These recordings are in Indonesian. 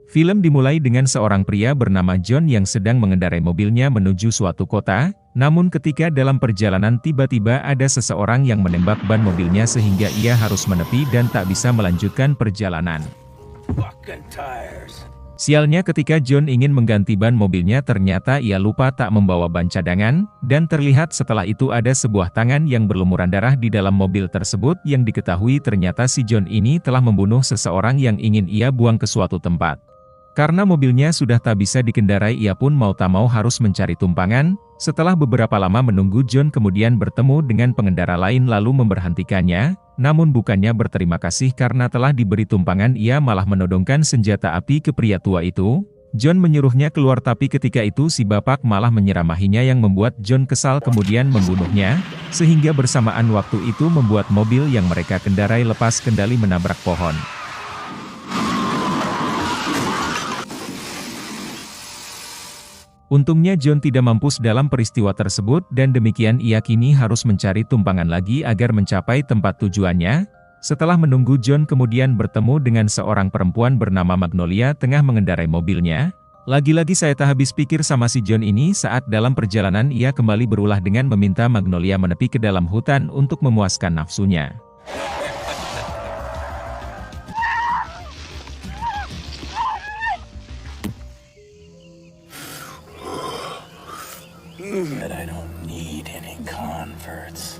Film dimulai dengan seorang pria bernama John yang sedang mengendarai mobilnya menuju suatu kota, namun ketika dalam perjalanan tiba-tiba ada seseorang yang menembak ban mobilnya sehingga ia harus menepi dan tak bisa melanjutkan perjalanan. Sialnya ketika John ingin mengganti ban mobilnya ternyata ia lupa tak membawa ban cadangan, dan terlihat setelah itu ada sebuah tangan yang berlumuran darah di dalam mobil tersebut yang diketahui ternyata si John ini telah membunuh seseorang yang ingin ia buang ke suatu tempat. Karena mobilnya sudah tak bisa dikendarai ia pun mau tak mau harus mencari tumpangan. Setelah beberapa lama menunggu John kemudian bertemu dengan pengendara lain lalu memberhentikannya, namun bukannya berterima kasih karena telah diberi tumpangan ia malah menodongkan senjata api ke pria tua itu. John menyuruhnya keluar tapi ketika itu si bapak malah menyeramahinya yang membuat John kesal kemudian membunuhnya, sehingga bersamaan waktu itu membuat mobil yang mereka kendarai lepas kendali menabrak pohon. Untungnya John tidak mampus dalam peristiwa tersebut dan demikian ia kini harus mencari tumpangan lagi agar mencapai tempat tujuannya. Setelah menunggu John kemudian bertemu dengan seorang perempuan bernama Magnolia tengah mengendarai mobilnya. Lagi-lagi saya tak habis pikir sama si John ini saat dalam perjalanan ia kembali berulah dengan meminta Magnolia menepi ke dalam hutan untuk memuaskan nafsunya. But I don't need any converts.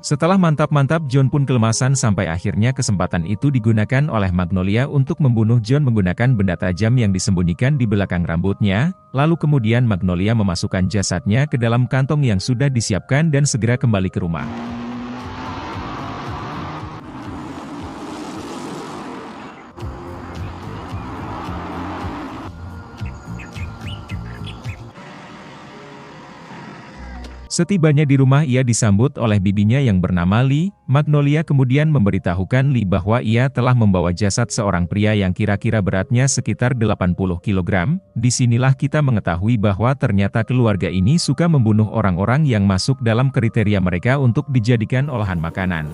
Setelah mantap-mantap John pun kelemasan sampai akhirnya kesempatan itu digunakan oleh Magnolia untuk membunuh John menggunakan benda tajam yang disembunyikan di belakang rambutnya, lalu kemudian Magnolia memasukkan jasadnya ke dalam kantong yang sudah disiapkan dan segera kembali ke rumah. Setibanya di rumah ia disambut oleh bibinya yang bernama Lee. Magnolia kemudian memberitahukan Lee bahwa ia telah membawa jasad seorang pria yang kira-kira beratnya sekitar 80 kg. Disinilah kita mengetahui bahwa ternyata keluarga ini suka membunuh orang-orang yang masuk dalam kriteria mereka untuk dijadikan olahan makanan.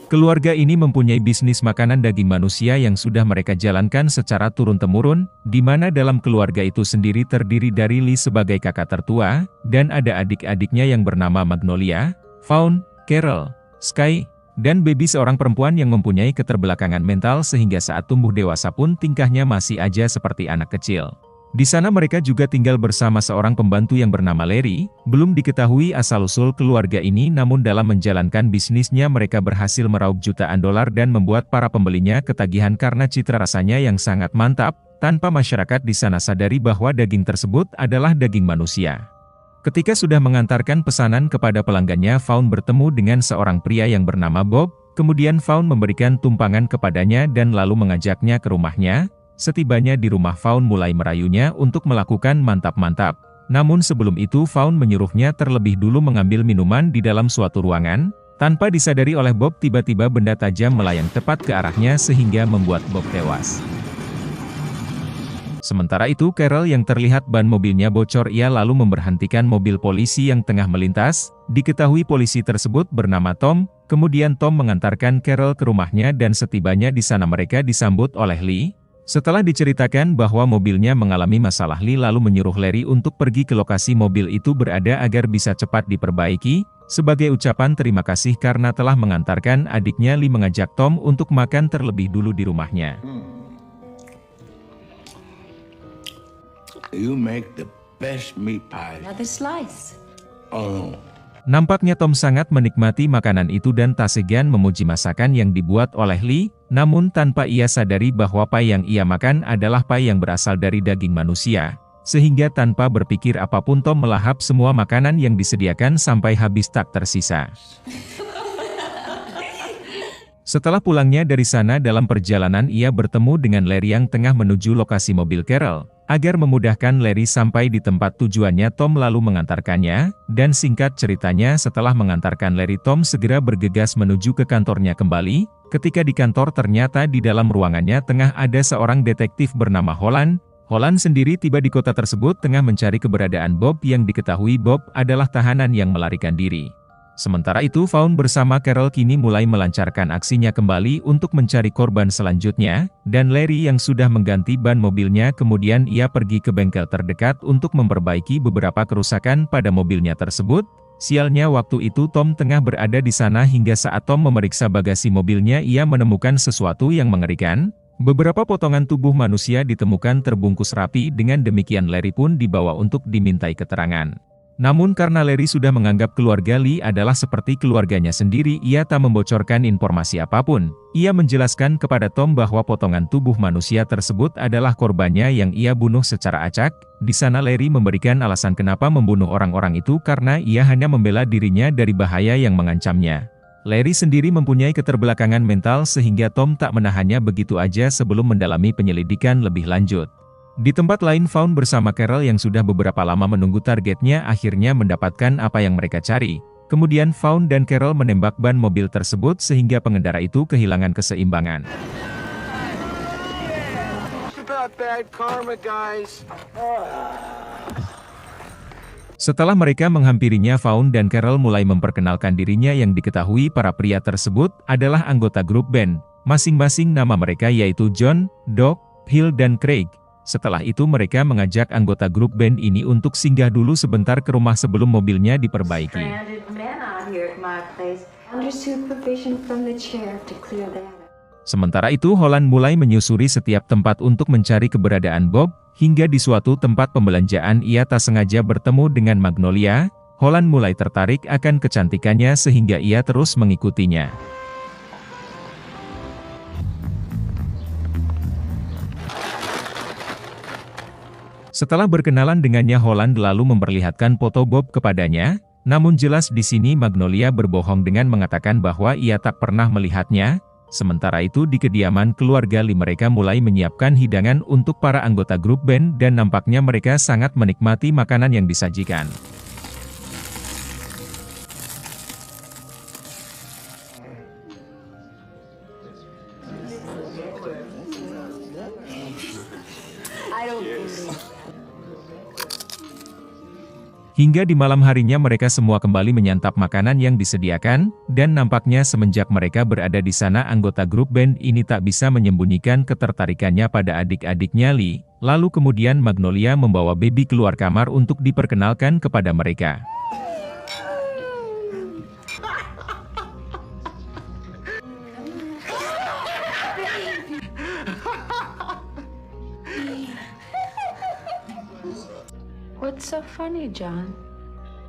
Keluarga ini mempunyai bisnis makanan daging manusia yang sudah mereka jalankan secara turun-temurun, di mana dalam keluarga itu sendiri terdiri dari Lee sebagai kakak tertua, dan ada adik-adiknya yang bernama Magnolia, Fawn, Carol, Sky, dan Baby seorang perempuan yang mempunyai keterbelakangan mental sehingga saat tumbuh dewasa pun tingkahnya masih aja seperti anak kecil. Di sana mereka juga tinggal bersama seorang pembantu yang bernama Larry. Belum diketahui asal-usul keluarga ini namun dalam menjalankan bisnisnya mereka berhasil meraup jutaan dolar dan membuat para pembelinya ketagihan karena citra rasanya yang sangat mantap, tanpa masyarakat di sana sadari bahwa daging tersebut adalah daging manusia. Ketika sudah mengantarkan pesanan kepada pelanggannya, Fawn bertemu dengan seorang pria yang bernama Bob, kemudian Fawn memberikan tumpangan kepadanya dan lalu mengajaknya ke rumahnya. Setibanya di rumah Fawn mulai merayunya untuk melakukan mantap-mantap. Namun sebelum itu Fawn menyuruhnya terlebih dulu mengambil minuman di dalam suatu ruangan. Tanpa disadari oleh Bob tiba-tiba benda tajam melayang tepat ke arahnya sehingga membuat Bob tewas. Sementara itu Carol yang terlihat ban mobilnya bocor ia lalu memberhentikan mobil polisi yang tengah melintas. Diketahui polisi tersebut bernama Tom. Kemudian Tom mengantarkan Carol ke rumahnya dan setibanya di sana mereka disambut oleh Lee. Setelah diceritakan bahwa mobilnya mengalami masalah, Lee lalu menyuruh Larry untuk pergi ke lokasi mobil itu berada agar bisa cepat diperbaiki. Sebagai ucapan terima kasih karena telah mengantarkan adiknya, Lee mengajak Tom untuk makan terlebih dulu di rumahnya. You make the best meat pie. Another slice. Oh. Nampaknya Tom sangat menikmati makanan itu dan tak segan memuji masakan yang dibuat oleh Lee, namun tanpa ia sadari bahwa pie yang ia makan adalah pie yang berasal dari daging manusia. Sehingga tanpa berpikir apapun Tom melahap semua makanan yang disediakan sampai habis tak tersisa. Setelah pulangnya dari sana dalam perjalanan ia bertemu dengan Larry yang tengah menuju lokasi mobil Carol. Agar memudahkan Larry sampai di tempat tujuannya Tom lalu mengantarkannya, dan singkat ceritanya setelah mengantarkan Larry Tom segera bergegas menuju ke kantornya kembali. Ketika di kantor ternyata di dalam ruangannya tengah ada seorang detektif bernama Holland. Holland sendiri tiba di kota tersebut tengah mencari keberadaan Bob yang diketahui Bob adalah tahanan yang melarikan diri. Sementara itu Vaughn bersama Carol kini mulai melancarkan aksinya kembali untuk mencari korban selanjutnya, dan Larry yang sudah mengganti ban mobilnya kemudian ia pergi ke bengkel terdekat untuk memperbaiki beberapa kerusakan pada mobilnya tersebut. Sialnya waktu itu Tom tengah berada di sana hingga saat Tom memeriksa bagasi mobilnya ia menemukan sesuatu yang mengerikan. Beberapa potongan tubuh manusia ditemukan terbungkus rapi, dengan demikian Larry pun dibawa untuk dimintai keterangan. Namun karena Larry sudah menganggap keluarga Lee adalah seperti keluarganya sendiri, ia tak membocorkan informasi apapun. Ia menjelaskan kepada Tom bahwa potongan tubuh manusia tersebut adalah korbannya yang ia bunuh secara acak. Di sana Larry memberikan alasan kenapa membunuh orang-orang itu karena ia hanya membela dirinya dari bahaya yang mengancamnya. Larry sendiri mempunyai keterbelakangan mental sehingga Tom tak menahannya begitu aja sebelum mendalami penyelidikan lebih lanjut. Di tempat lain Vaughn bersama Carol yang sudah beberapa lama menunggu targetnya akhirnya mendapatkan apa yang mereka cari. Kemudian Vaughn dan Carol menembak ban mobil tersebut sehingga pengendara itu kehilangan keseimbangan. Setelah mereka menghampirinya, Vaughn dan Carol mulai memperkenalkan dirinya yang diketahui para pria tersebut adalah anggota grup band. Masing-masing nama mereka yaitu John, Doc, Hill dan Craig. Setelah itu mereka mengajak anggota grup band ini untuk singgah dulu sebentar ke rumah sebelum mobilnya diperbaiki. Sementara itu Holland mulai menyusuri setiap tempat untuk mencari keberadaan Bob, hingga di suatu tempat pembelanjaan ia tak sengaja bertemu dengan Magnolia. Holland mulai tertarik akan kecantikannya sehingga ia terus mengikutinya. Setelah berkenalan dengannya, Holland lalu memperlihatkan foto Bob kepadanya, namun jelas di sini Magnolia berbohong dengan mengatakan bahwa ia tak pernah melihatnya. Sementara itu di kediaman keluarga Lee mereka mulai menyiapkan hidangan untuk para anggota grup band dan nampaknya mereka sangat menikmati makanan yang disajikan. Hingga di malam harinya mereka semua kembali menyantap makanan yang disediakan, dan nampaknya semenjak mereka berada di sana anggota grup band ini tak bisa menyembunyikan ketertarikannya pada adik-adiknya Lee. Lalu kemudian Magnolia membawa Baby keluar kamar untuk diperkenalkan kepada mereka. What's so funny, John?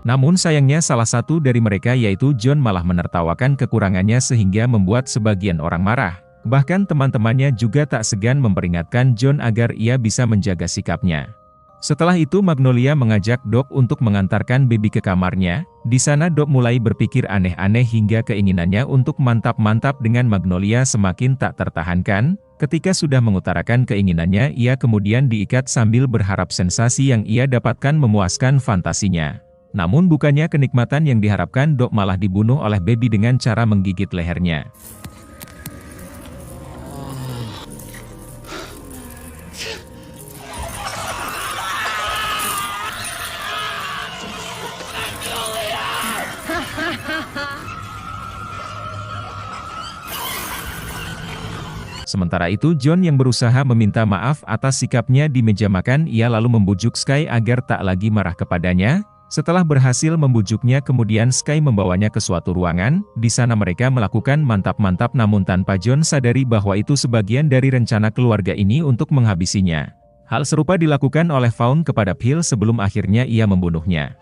Namun sayangnya salah satu dari mereka yaitu John malah menertawakan kekurangannya sehingga membuat sebagian orang marah. Bahkan teman-temannya juga tak segan memperingatkan John agar ia bisa menjaga sikapnya. Setelah itu Magnolia mengajak Doc untuk mengantarkan Baby ke kamarnya. Di sana Doc mulai berpikir aneh-aneh hingga keinginannya untuk mantap-mantap dengan Magnolia semakin tak tertahankan. Ketika sudah mengutarakan keinginannya, ia kemudian diikat sambil berharap sensasi yang ia dapatkan memuaskan fantasinya. Namun bukannya kenikmatan yang diharapkan, Doc malah dibunuh oleh Baby dengan cara menggigit lehernya. Sementara itu John yang berusaha meminta maaf atas sikapnya di meja makan, ia lalu membujuk Sky agar tak lagi marah kepadanya. Setelah berhasil membujuknya kemudian Sky membawanya ke suatu ruangan. Di sana mereka melakukan mantap-mantap namun tanpa John sadari bahwa itu sebagian dari rencana keluarga ini untuk menghabisinya. Hal serupa dilakukan oleh Vaughn kepada Phil sebelum akhirnya ia membunuhnya.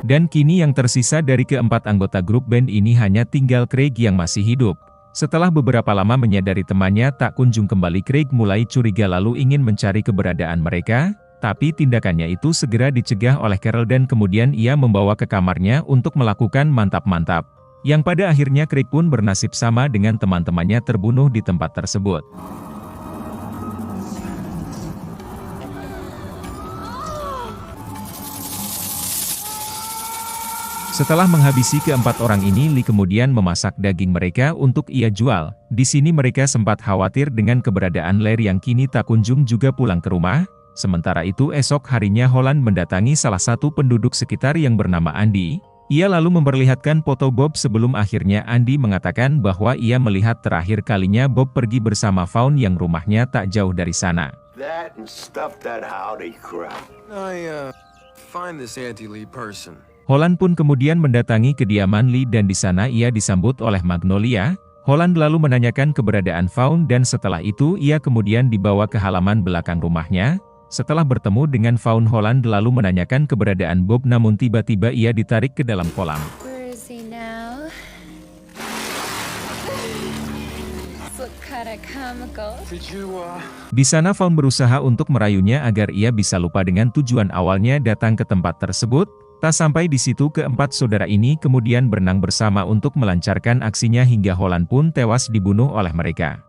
Dan kini yang tersisa dari keempat anggota grup band ini hanya tinggal Craig yang masih hidup. Setelah beberapa lama menyadari temannya tak kunjung kembali, Craig mulai curiga lalu ingin mencari keberadaan mereka, tapi tindakannya itu segera dicegah oleh Carol dan kemudian ia membawa ke kamarnya untuk melakukan mantap-mantap. Yang pada akhirnya Craig pun bernasib sama dengan teman-temannya terbunuh di tempat tersebut. Setelah menghabisi keempat orang ini, Lee kemudian memasak daging mereka untuk ia jual. Di sini mereka sempat khawatir dengan keberadaan Larry yang kini tak kunjung juga pulang ke rumah. Sementara itu esok harinya Holland mendatangi salah satu penduduk sekitar yang bernama Andy. Ia lalu memperlihatkan foto Bob sebelum akhirnya Andy mengatakan bahwa ia melihat terakhir kalinya Bob pergi bersama Vaughn yang rumahnya tak jauh dari sana. That and stuff that howdy crap. I find this Auntie Lee person. Holland pun kemudian mendatangi kediaman Lee dan di sana ia disambut oleh Magnolia. Holland lalu menanyakan keberadaan Vaughn dan setelah itu ia kemudian dibawa ke halaman belakang rumahnya. Setelah bertemu dengan Vaughn, Holland lalu menanyakan keberadaan Bob namun tiba-tiba ia ditarik ke dalam kolam. Where is he now? Look kinda comical. Did you, Di sana Vaughn berusaha untuk merayunya agar ia bisa lupa dengan tujuan awalnya datang ke tempat tersebut. Tak sampai di situ keempat saudara ini kemudian berenang bersama untuk melancarkan aksinya hingga Holland pun tewas dibunuh oleh mereka.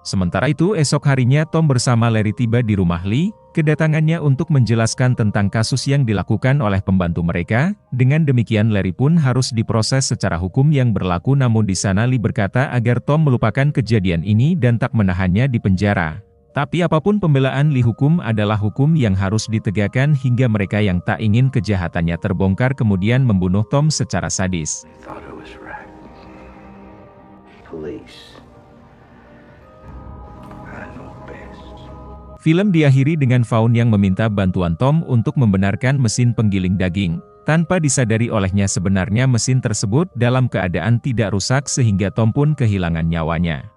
Sementara itu esok harinya Tom bersama Larry tiba di rumah Lee. Kedatangannya untuk menjelaskan tentang kasus yang dilakukan oleh pembantu mereka. Dengan demikian Larry pun harus diproses secara hukum yang berlaku, namun di sana Lee berkata agar Tom melupakan kejadian ini dan tak menahannya di penjara. Tapi apapun pembelaan Lee, hukum adalah hukum yang harus ditegakkan hingga mereka yang tak ingin kejahatannya terbongkar kemudian membunuh Tom secara sadis. Thought it was right. Police. I know best. Film diakhiri dengan Vaughn yang meminta bantuan Tom untuk membenarkan mesin penggiling daging. Tanpa disadari olehnya sebenarnya mesin tersebut dalam keadaan tidak rusak sehingga Tom pun kehilangan nyawanya.